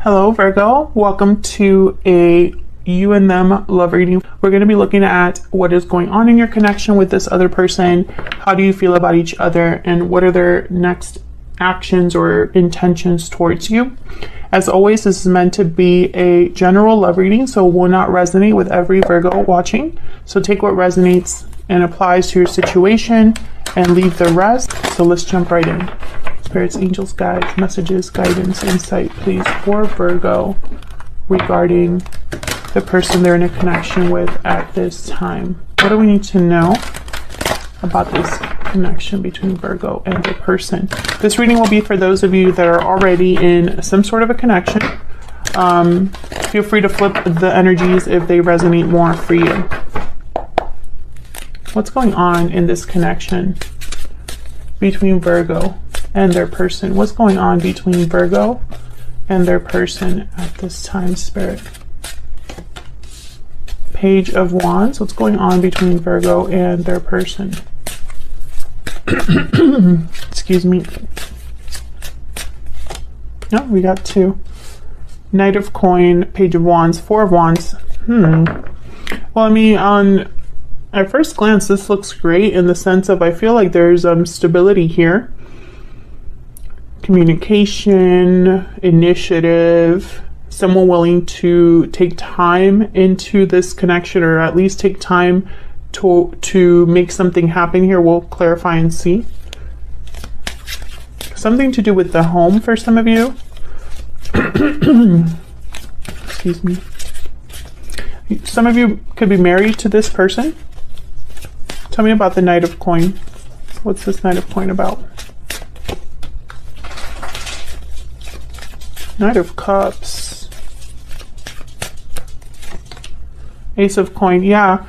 Hello Virgo, welcome to a you and them love reading. We're going to be looking at what is going on in your connection with this other person. How do you feel about each other and what are their next actions or intentions towards you? As always, this is meant to be a general love reading, so it will not resonate with every Virgo watching. So take what resonates and applies to your situation and leave the rest. So let's jump right in. Spirits, angels, guides, messages, guidance, insight, please, for Virgo regarding the person they're in a connection with at this time. What do we need to know about this connection between Virgo and the person? This reading will be for those of you that are already in some sort of a connection. Feel free to flip the energies if they resonate more for you. What's going on in this connection between Virgo and their person? What's going on between Virgo and their person at this time, Spirit? Page of Wands. What's going on between Virgo and their person? Excuse me. Oh, we got two. Knight of Coin, Page of Wands, Four of Wands. Well, I mean, at first glance, this looks great in the sense of I feel like there's stability here. Communication, initiative, someone willing to take time into this connection or at least take time to make something happen here. We'll clarify and see. Something to do with the home for some of you. Excuse me. Some of you could be married to this person. Tell me about the Knight of Coin. What's this Knight of Coin about? Knight of Cups. Ace of Coin. Yeah.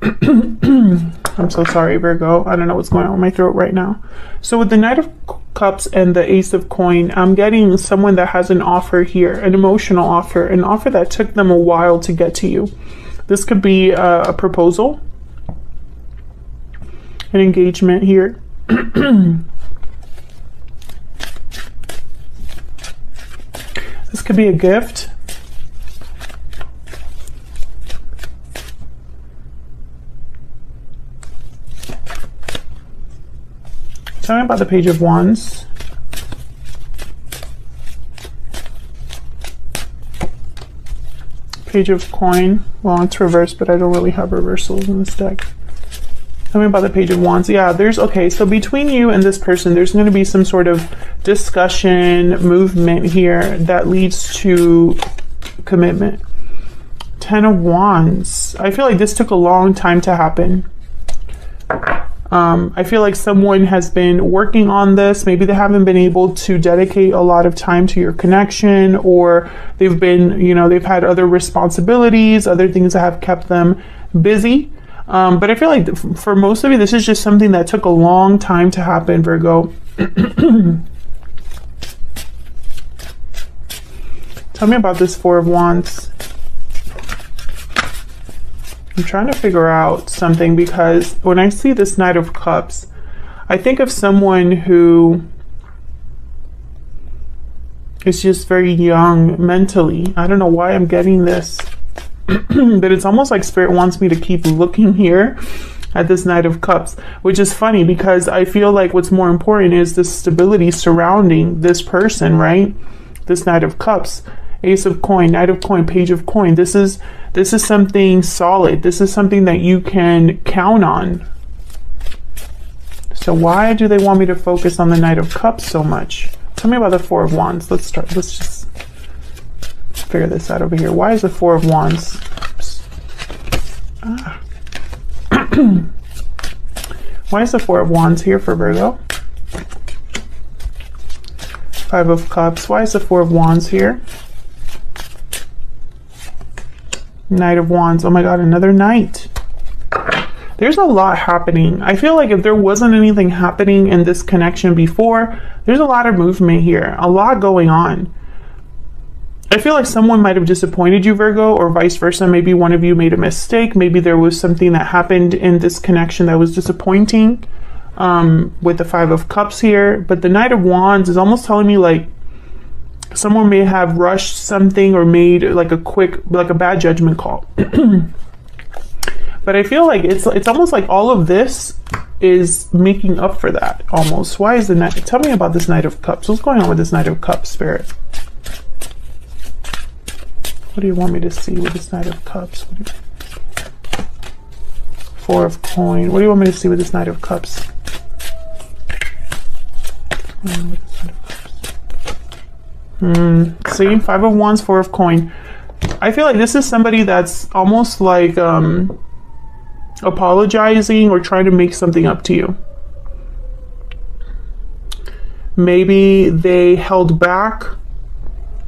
I'm so sorry, Virgo. I don't know what's going on with my throat right now. So with the Knight of Cups and the Ace of Coin, I'm getting someone that has an offer here, an emotional offer, an offer that took them a while to get to you. This could be a proposal, an engagement here. This could be a gift. Tell me about the Page of Wands. Page of Coin. Well, it's reversed, but I don't really have reversals in this deck. Tell me about the Page of Wands. Yeah, okay, so between you and this person, there's going to be some sort of discussion, movement here that leads to commitment. Ten of Wands. I feel like this took a long time to happen. I feel like someone has been working on this. Maybe they haven't been able to dedicate a lot of time to your connection, or they've been, they've had other responsibilities, other things that have kept them busy. But I feel like for most of you, this is just something that took a long time to happen, Virgo. Tell me about this Four of Wands. I'm trying to figure out something because when I see this Knight of Cups, I think of someone who is just very young mentally. I don't know why I'm getting this. But it's almost like Spirit wants me to keep looking here at this Knight of Cups, which is funny because I feel like what's more important is the stability surrounding this person, right? This Knight of Cups, Ace of Coin, Knight of Coin, Page of Coin. This is something solid. This is something that you can count on. So why do they want me to focus on the Knight of Cups so much? Tell me about the Four of Wands. Let's just figure this out over here. Why is the Four of Wands? Why is the Four of Wands here for Virgo? Five of Cups. Why is the Four of Wands here? Knight of Wands. Oh my God, another Knight. There's a lot happening. I feel like if there wasn't anything happening in this connection before, there's a lot of movement here, a lot going on. I feel like someone might have disappointed you, Virgo, or vice versa. Maybe one of you made a mistake. Maybe there was something that happened in this connection that was disappointing with the Five of Cups here. But the Knight of Wands is almost telling me like Someone may have rushed something or made like a bad judgment call. But I feel like it's almost like all of this is making up for that almost. Why is the Knight? Tell me about this Knight of Cups. What's going on with this Knight of Cups, Spirit? What do you want me to see with this Knight of Cups? Four of Coin. What do you want me to see with this Knight of Cups? See, Five of Wands, Four of Coin. I feel like this is somebody that's almost like apologizing or trying to make something up to you. Maybe they held back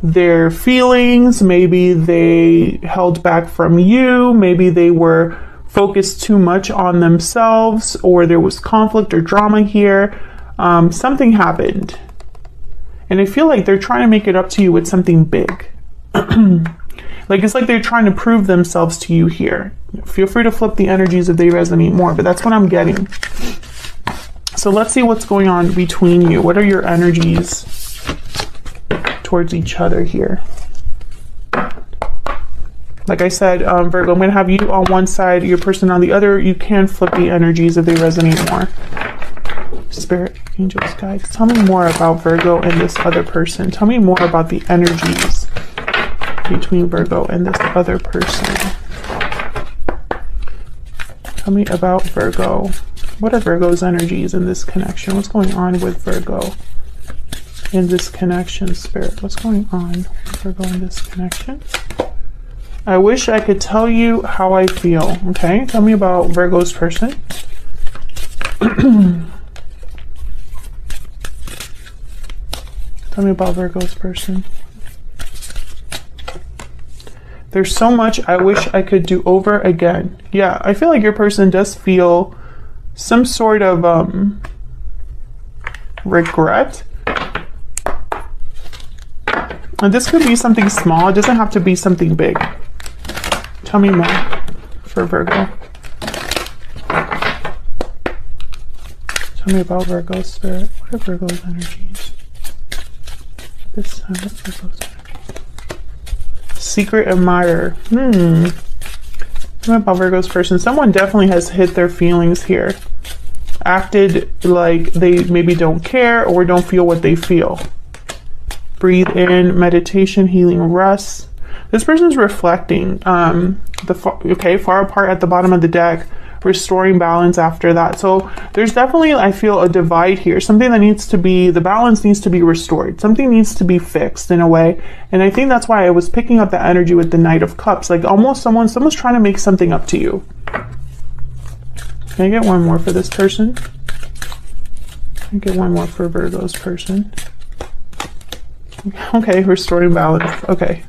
their feelings. Maybe they held back from you. Maybe they were focused too much on themselves, or there was conflict or drama here. Something happened. And I feel like they're trying to make it up to you with something big. Like, it's like they're trying to prove themselves to you here. Feel free to flip the energies if they resonate more, but that's what I'm getting. So let's see what's going on between you. What are your energies towards each other here? Like I said, Virgo, I'm going to have you on one side, your person on the other. You can flip the energies if they resonate more. Spirit, angels, guides, tell me more about Virgo and this other person. Tell me more about the energies between Virgo and this other person. Tell me about Virgo. What are Virgo's energies in this connection? What's going on with Virgo in this connection, Spirit? What's going on with Virgo in this connection? I wish I could tell you how I feel. Okay, tell me about Virgo's person. Tell me about Virgo's person. There's so much I wish I could do over again. Yeah, I feel like your person does feel some sort of regret. And this could be something small. It doesn't have to be something big. Tell me more for Virgo. Tell me about Virgo's spirit. What are Virgo's energies? This time, what's Virgo's energy? Secret admirer. Tell me about Virgo's person. Someone definitely has hit their feelings here. Acted like they maybe don't care or don't feel what they feel. Breathe in, meditation, healing, rest. This person's reflecting. Far apart at the bottom of the deck, restoring balance after that. So there's definitely, I feel, a divide here. Something that needs to be, the balance needs to be restored. Something needs to be fixed in a way. And I think that's why I was picking up the energy with the Knight of Cups. Like almost someone's trying to make something up to you. Can I get one more for this person? Can I get one more for Virgo's person? Okay, restoring balance. Okay.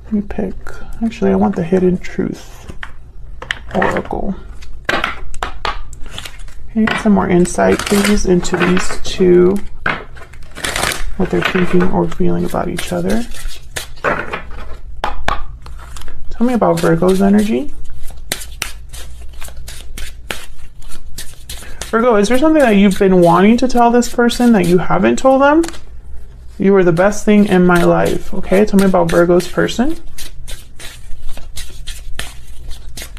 Let me pick. Actually, I want the Hidden Truth Oracle. Can I get some more insight, please, into these two? What they're thinking or feeling about each other. Tell me about Virgo's energy. Virgo, is there something that you've been wanting to tell this person that you haven't told them? You were the best thing in my life. Okay, tell me about Virgo's person.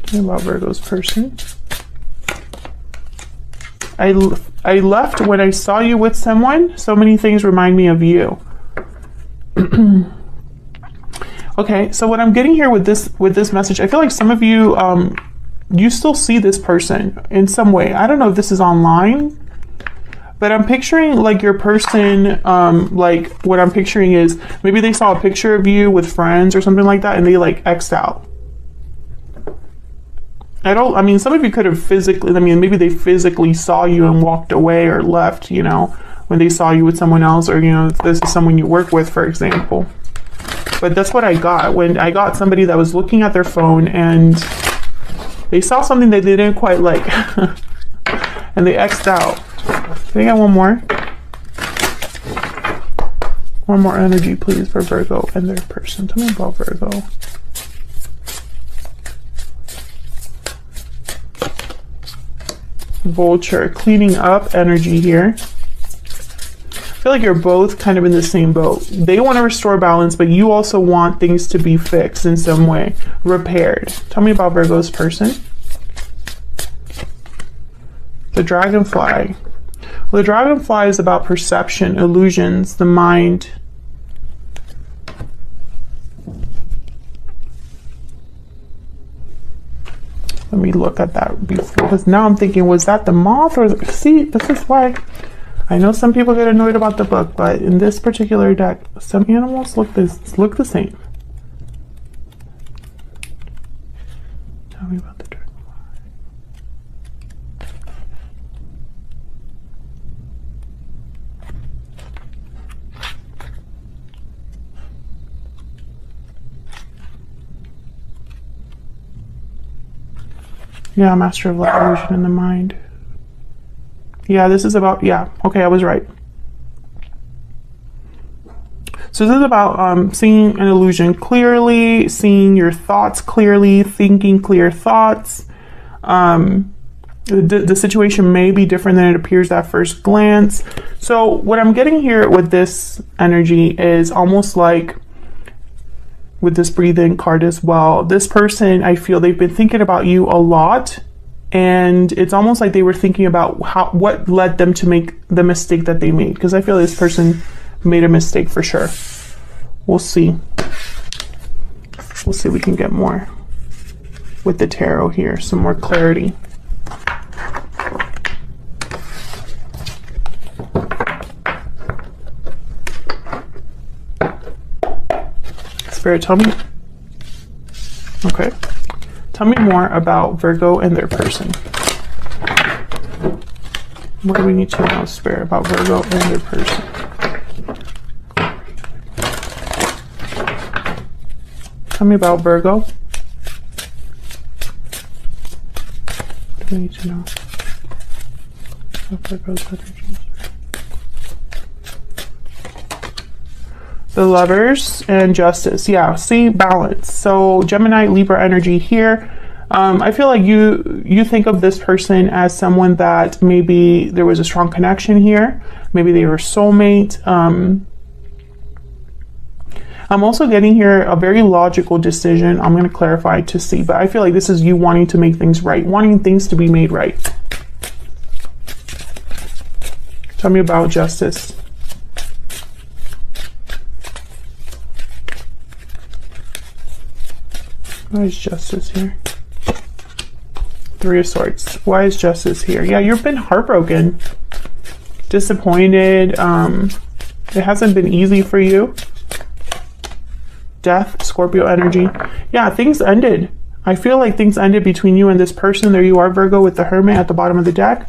Tell me about Virgo's person. I left when I saw you with someone. So many things remind me of you. Okay, so what I'm getting here with this message, I feel like some of you, you still see this person in some way. I don't know if this is online, but I'm picturing like your person, like what I'm picturing is maybe they saw a picture of you with friends or something like that and they like X'd out. I mean, some of you could have physically, maybe they physically saw you and walked away or left, you know, when they saw you with someone else, or, you know, if this is someone you work with, for example. But that's what I got when I got somebody that was looking at their phone and they saw something that they didn't quite like and they X'd out. Can I get one more? One more energy, please, for Virgo and their person. Tell me about Virgo. Vulture, cleaning up energy here. feel like you're both kind of in the same boat. They want to restore balance, but you also want things to be fixed in some way, repaired. Tell me about Virgo's person. The dragonfly. Well, the dragonfly is about perception, illusions, the mind. Let me look at that before, because now I'm thinking, was that the moth or see, this is why I know some people get annoyed about the book, but in this particular deck, some animals look the same. Tell me about the dragonfly. Yeah, master of light, illusion in the mind. Yeah, this is about, yeah, okay, I was right. So this is about seeing an illusion clearly, seeing your thoughts clearly, thinking clear thoughts. The situation may be different than it appears at first glance. So what I'm getting here with this energy is almost like, with this breathe-in card as well, this person, I feel they've been thinking about you a lot, and it's almost like they were thinking about what led them to make the mistake that they made, because I feel this person made a mistake for sure. We'll see. We'll see if we can get more with the tarot here, some more clarity. Spirit, tell me. Okay. Tell me more about Virgo and their person. What do we need to know, Spirit, about Virgo and their person? Tell me about Virgo. What do we need to know about Virgo's energy? The Lovers and Justice. Yeah, see, balance. So Gemini, Libra energy here. I feel like you think of this person as someone that maybe there was a strong connection here. Maybe they were soulmate. I'm also getting here a very logical decision. I'm going to clarify to see, but I feel like this is you wanting to make things right, wanting things to be made right. Tell me about Justice. Why is Justice here? Three of Swords. Why is Justice here? Yeah, you've been heartbroken, disappointed. It hasn't been easy for you. Death, Scorpio energy. Yeah, things ended. I feel like things ended between you and this person. There you are, Virgo, with the Hermit at the bottom of the deck.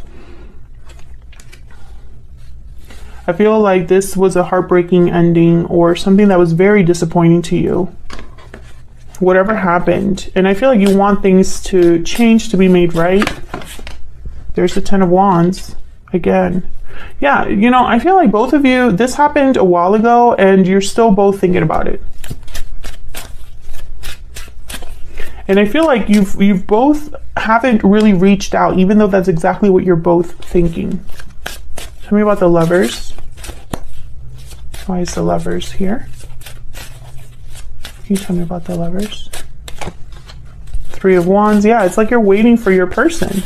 I feel like this was a heartbreaking ending or something that was very disappointing to you. Whatever happened, and I feel like you want things to change, to be made right. There's the Ten of Wands again. Yeah, you know, I feel like both of you, this happened a while ago and you're still both thinking about it. And I feel like you've both haven't really reached out, even though that's exactly what you're both thinking. Tell me about the Lovers. Why is the Lovers here? Can you tell me about the Lovers? Three of Wands. Yeah, it's like you're waiting for your person.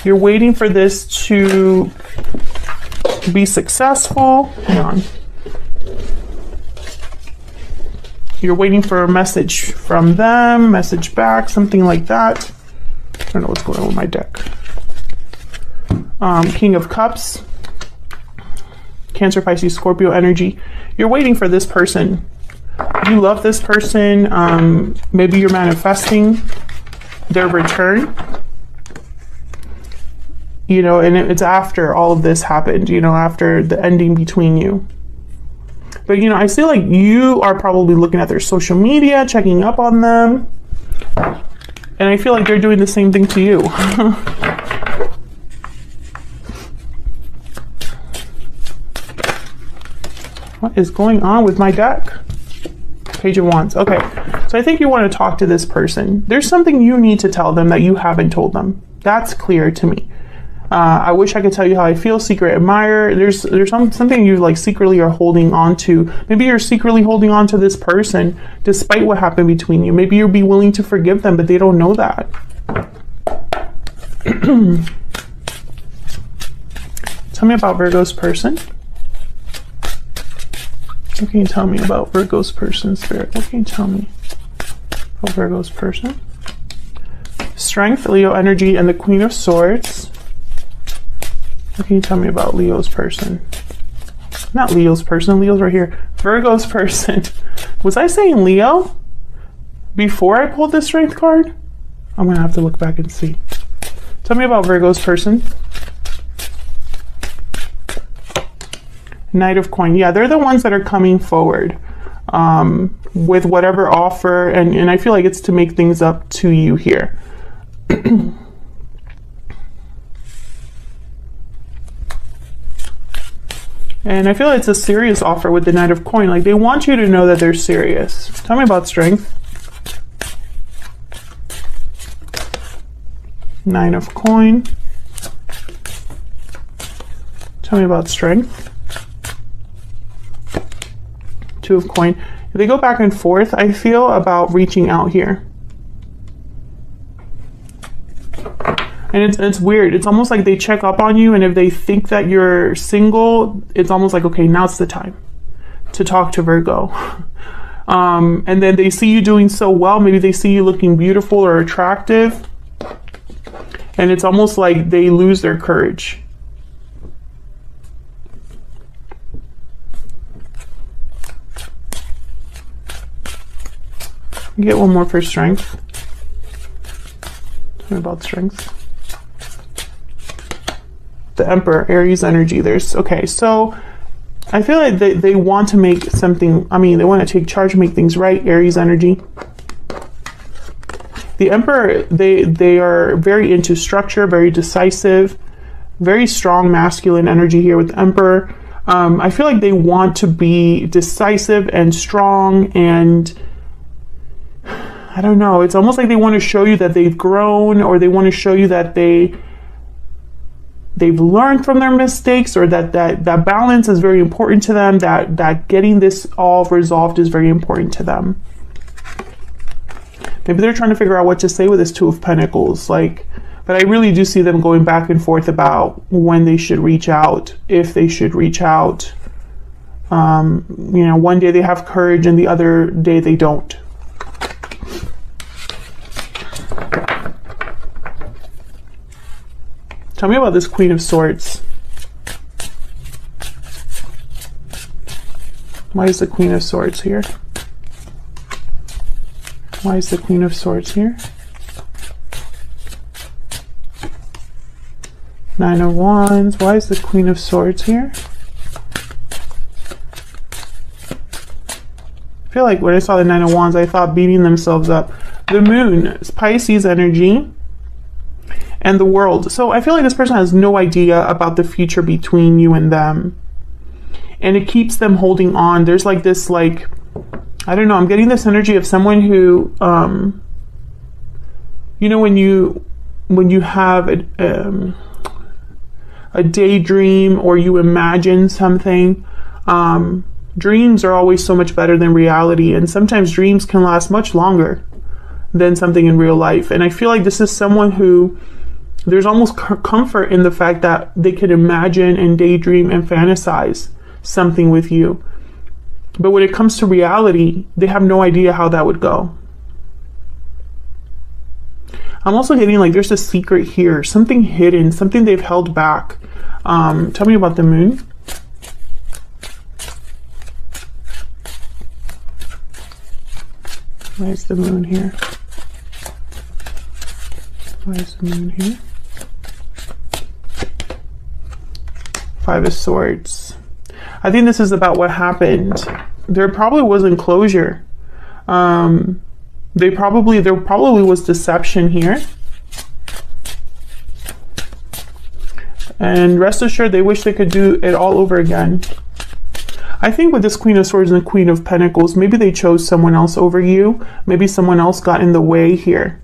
You're waiting for this to be successful. Hang on. You're waiting for a message from them, message back, something like that. I don't know what's going on with my deck. King of Cups. Cancer, Pisces, Scorpio energy. You're waiting for this person. You love this person. Maybe you're manifesting their return. You know, and it's after all of this happened, you know, after the ending between you. But, you know, I feel like you are probably looking at their social media, checking up on them. And I feel like they're doing the same thing to you. What is going on with my deck? Page of Wands. Okay, so I think you want to talk to this person. There's something you need to tell them that you haven't told them. That's clear to me. I wish I could tell you how I feel. Secret admirer. There's something you like secretly are holding on to. Maybe you're secretly holding on to this person despite what happened between you. Maybe you'll be willing to forgive them, but they don't know that. Tell me about Virgo's person. What can you tell me about Virgo's person, Spirit? What can you tell me about Virgo's person? Strength, Leo energy, and the Queen of Swords. What can you tell me about Leo's person? Not Leo's person. Leo's right here. Virgo's person. Was I saying Leo before I pulled this Strength card? I'm going to have to look back and see. Tell me about Virgo's person. Knight of Coin. Yeah, they're the ones that are coming forward with whatever offer. And I feel like it's to make things up to you here. And I feel like it's a serious offer with the Knight of Coin. Like, they want you to know that they're serious. Tell me about Strength. Nine of Coin. Tell me about Strength. Two of Coin. They go back and forth, I feel, about reaching out here. And it's weird. It's almost like they check up on you, and if they think that you're single, it's almost like, okay, now's the time to talk to Virgo. And then they see you doing so well. Maybe they see you looking beautiful or attractive. And it's almost like they lose their courage. Get one more for Strength. Tell me about Strength. The Emperor, Aries energy. Okay, so I feel like they want to make something, they want to take charge, make things right. Aries energy. The Emperor, they are very into structure, very decisive, very strong masculine energy here with the Emperor. I feel like they want to be decisive and strong, and I don't know, it's almost like they want to show you that they've grown, or they want to show you that they've learned from their mistakes, or that balance is very important to them, that getting this all resolved is very important to them. Maybe they're trying to figure out what to say with this Two of Pentacles, but I really do see them going back and forth about when they should reach out, if they should reach out. One day they have courage and the other day they don't. Tell me about this Queen of Swords. Why is the Queen of Swords here? Why is the Queen of Swords here? Nine of Wands. Why is the Queen of Swords here? I feel like when I saw the Nine of Wands, I thought beating themselves up. The Moon is Pisces energy. And the World. So I feel like this person has no idea about the future between you and them. And it keeps them holding on. There's like this, I don't know, I'm getting this energy of someone who, when you have a daydream, or you imagine something, dreams are always so much better than reality. And sometimes dreams can last much longer than something in real life. And I feel like this is someone who, there's almost comfort in the fact that they could imagine and daydream and fantasize something with you. But when it comes to reality, they have no idea how that would go. I'm also getting there's a secret here, something hidden, something they've held back. Tell me about the Moon. Why is the Moon here? Why is the Moon here? Five of Swords. I think this is about what happened. There probably wasn't closure. There probably was deception here. And rest assured, they wish they could do it all over again. I think with this Queen of Swords and the Queen of Pentacles, maybe they chose someone else over you. Maybe someone else got in the way here.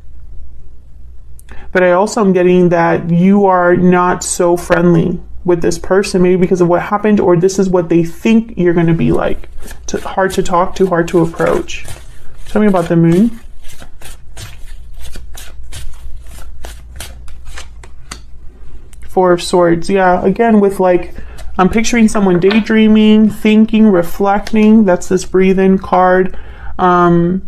But I also am getting that you are not so friendly with this person, maybe because of what happened, or this is what they think you're going to be like. Hard to talk to, hard to approach. Tell me about the moon. Four of Swords. Yeah, again, with like, I'm picturing someone daydreaming, thinking, reflecting. That's this breathe-in card. I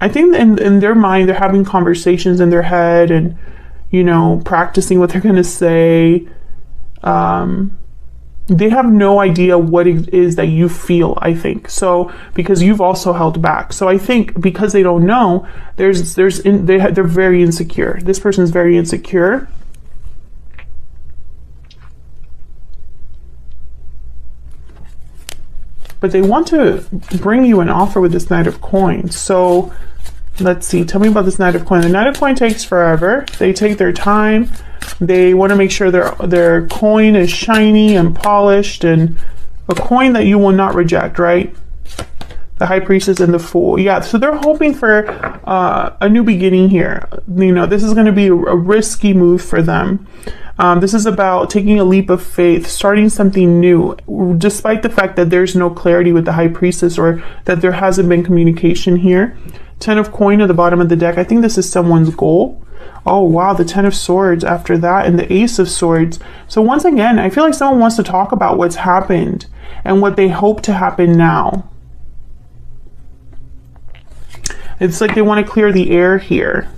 think in their mind, they're having conversations in their head and, you know, practicing what they're going to say. They have no idea what it is that you feel, I think. So, because you've also held back. So I think because they don't know, they're very insecure. This person is very insecure. But they want to bring you an offer with this Knight of Coins. So let's see. Tell me about this Knight of Coin. The Knight of Coin takes forever. They take their time. They want to make sure their coin is shiny and polished, and a coin that you will not reject, right? The High Priestess and the Fool. Yeah, so they're hoping for a new beginning here. You know, this is going to be a risky move for them. This is about taking a leap of faith, starting something new, despite the fact that there's no clarity with the High Priestess, or that there hasn't been communication here. Ten of Coin at the bottom of the deck. I think this is someone's goal. Oh, wow, the Ten of Swords after that, and the Ace of Swords. So once again, I feel like someone wants to talk about what's happened and what they hope to happen now. It's like they want to clear the air here.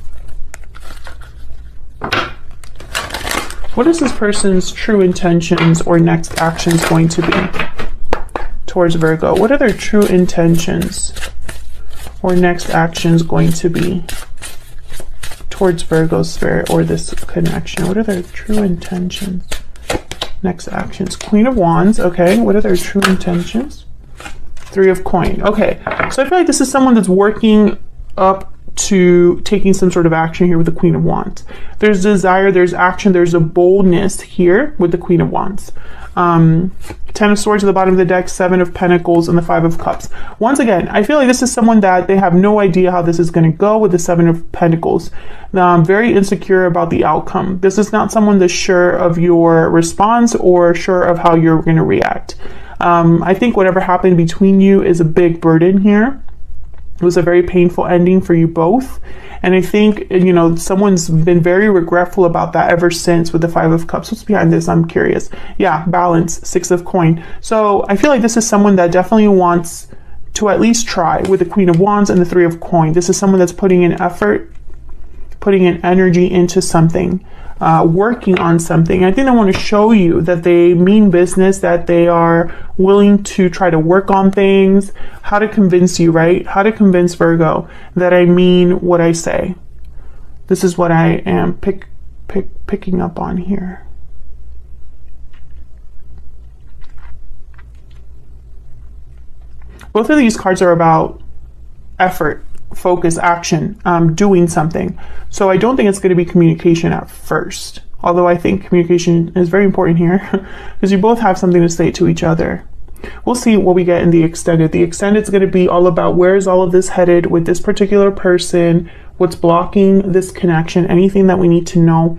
What is this person's true intentions or next actions going to be towards Virgo? What are their true intentions or next actions going to be towards Virgo spirit or this connection? What are their true intentions? Next actions. Queen of Wands. Okay. What are their true intentions? Three of Coin. Okay. So I feel like this is someone that's working up to taking some sort of action here with the Queen of Wands. There's desire, there's action, there's a boldness here with the Queen of Wands. Ten of Swords at the bottom of the deck, Seven of Pentacles, and the Five of Cups. Once again, I feel like this is someone that they have no idea how this is going to go with the Seven of Pentacles. Very insecure about the outcome. This is not someone that's sure of your response or sure of how you're going to react. I think whatever happened between you is a big burden here. It was a very painful ending for you both. And I think, you know, someone's been very regretful about that ever since with the Five of Cups. What's behind this? I'm curious. Yeah, balance, Six of Coin. So I feel like this is someone that definitely wants to at least try with the Queen of Wands and the Three of Coin. This is someone that's putting in effort, putting in energy into something, working on something. I think they want to show you that they mean business, that they are willing to try to work on things. How to convince you, right? How to convince Virgo that I mean what I say. This is what I am picking up on here. Both of these cards are about effort, focus, action, doing something. So I don't think it's going to be communication at first. Although I think communication is very important here because you both have something to say to each other. We'll see what we get in the extended. The extended is going to be all about where is all of this headed with this particular person, what's blocking this connection, anything that we need to know.